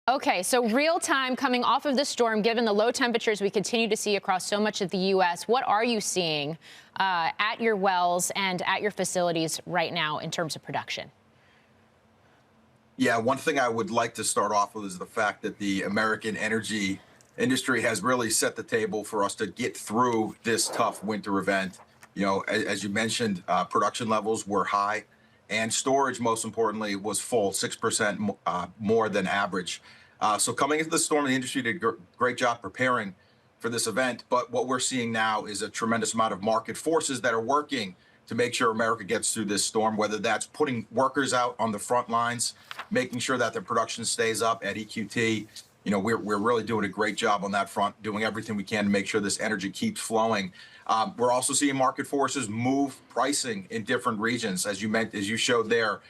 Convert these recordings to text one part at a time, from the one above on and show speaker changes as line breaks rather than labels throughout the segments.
Okay, so real time coming off of the storm, given the low temperatures we continue to see across so much of the U.S., what are you seeing at your wells and at your facilities right now in terms of production?
Yeah, one thing I would like to start off with is the fact that the American energy industry has really set the table for us to get through this tough winter event. As you mentioned, production levels were high, and storage, most importantly, was full, 6% more than average. So coming into the storm, the industry did a great job preparing for this event. But what we're seeing now is a tremendous amount of market forces that are working to make sure America gets through this storm, whether that's putting workers out on the front lines, making sure that their production stays up at EQT. We're really doing a great job on that front, doing everything we can to make sure this energy keeps flowing. We're also seeing market forces move pricing in different regions, as you showed there.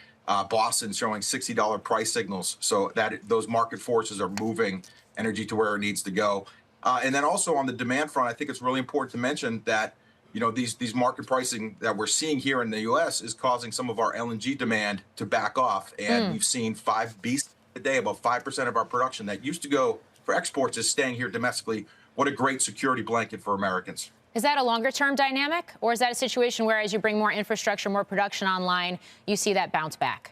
Boston showing $60 price signals, so that those market forces are moving energy to where it needs to go. And then also on the demand front, I think it's really important to mention that these market pricing that we're seeing here in the U.S. is causing some of our LNG demand to back off, and we've seen 5 BCF a day, about 5% of our production that used to go for exports is staying here domestically. What a great security blanket for Americans.
Is that a longer-term dynamic, or is that a situation where as you bring more infrastructure, more production online, you see that bounce back?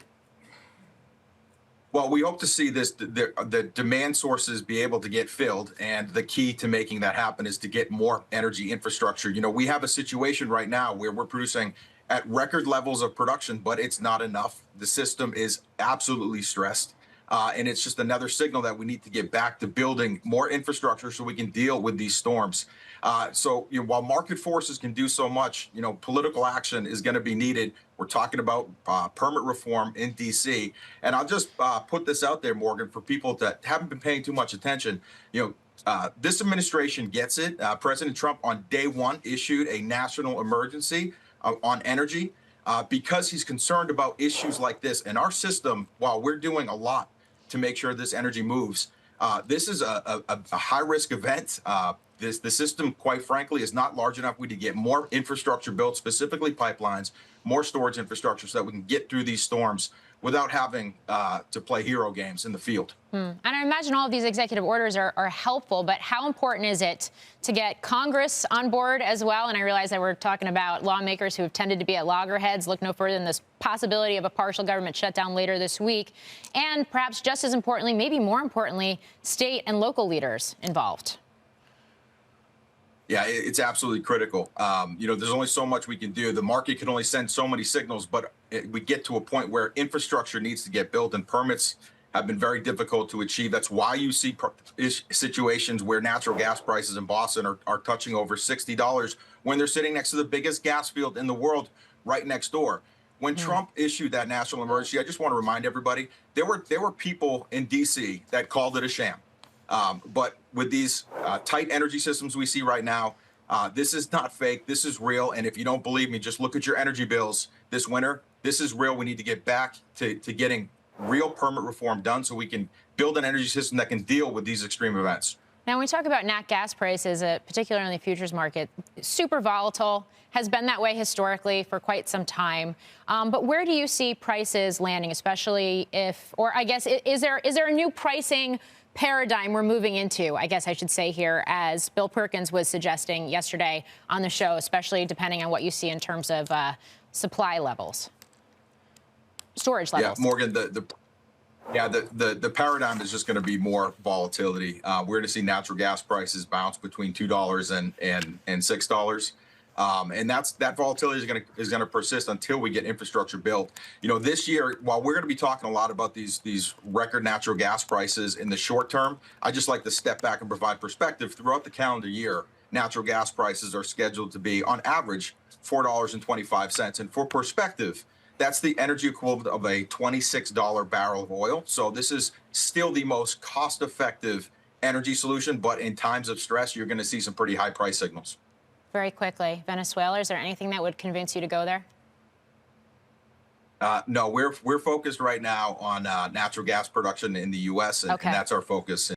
Well, we hope to see the demand sources be able to get filled, and the key to making that happen is to get more energy infrastructure. We have a situation right now where we're producing at record levels of production, but it's not enough. The system is absolutely stressed. And it's just another signal that we need to get back to building more infrastructure so we can deal with these storms. So while market forces can do so much, political action is going to be needed. We're talking about permit reform in D.C. And I'll just put this out there, Morgan, for people that haven't been paying too much attention. This administration gets it. President Trump on day one issued a national emergency on energy because he's concerned about issues like this. And our system, while we're doing a lot to make sure this energy moves, this is a high-risk event. The system, quite frankly, is not large enough. We need to get more infrastructure built, specifically pipelines, more storage infrastructure, so that we can get through these storms without having to play hero games in the field.
And I imagine all of these executive orders are helpful, but how important is it to get Congress on board as well? And I realize that we're talking about lawmakers who have tended to be at loggerheads. Look no further than this possibility of a partial government shutdown later this week. And perhaps just as importantly, maybe more importantly, state and local leaders involved.
Yeah, it's absolutely critical. There's only so much we can do. The market can only send so many signals, but we get to a point where infrastructure needs to get built, and permits have been very difficult to achieve. That's why you see situations where natural gas prices in Boston are touching over $60 when they're sitting next to the biggest gas field in the world right next door. When Trump issued that national emergency, I just want to remind everybody, there were people in D.C. that called it a sham. But with these tight energy systems we see right now, this is not fake. This is real. And if you don't believe me, just look at your energy bills this winter. This is real. We need to get back to getting real permit reform done so we can build an energy system that can deal with these extreme events.
Now, when we talk about nat gas prices, particularly in the futures market, super volatile, has been that way historically for quite some time. But where do you see prices landing, especially is there a new pricing paradigm we're moving into, I guess I should say here, as Bill Perkins was suggesting yesterday on the show, especially depending on what you see in terms of supply levels, storage levels?
Yeah, Morgan, the paradigm is just going to be more volatility. We're going to see natural gas prices bounce between $2 and $6. And that volatility is going to persist until we get infrastructure built. This year, while we're going to be talking a lot about these record natural gas prices in the short term, I just like to step back and provide perspective. Throughout the calendar year, natural gas prices are scheduled to be, on average, $4.25. And for perspective, that's the energy equivalent of a $26 barrel of oil. So this is still the most cost-effective energy solution. But in times of stress, you're going to see some pretty high price signals.
Very quickly, Venezuela, is there anything that would convince you to go there?
No, we're focused right now on natural gas production in the U.S., and that's our focus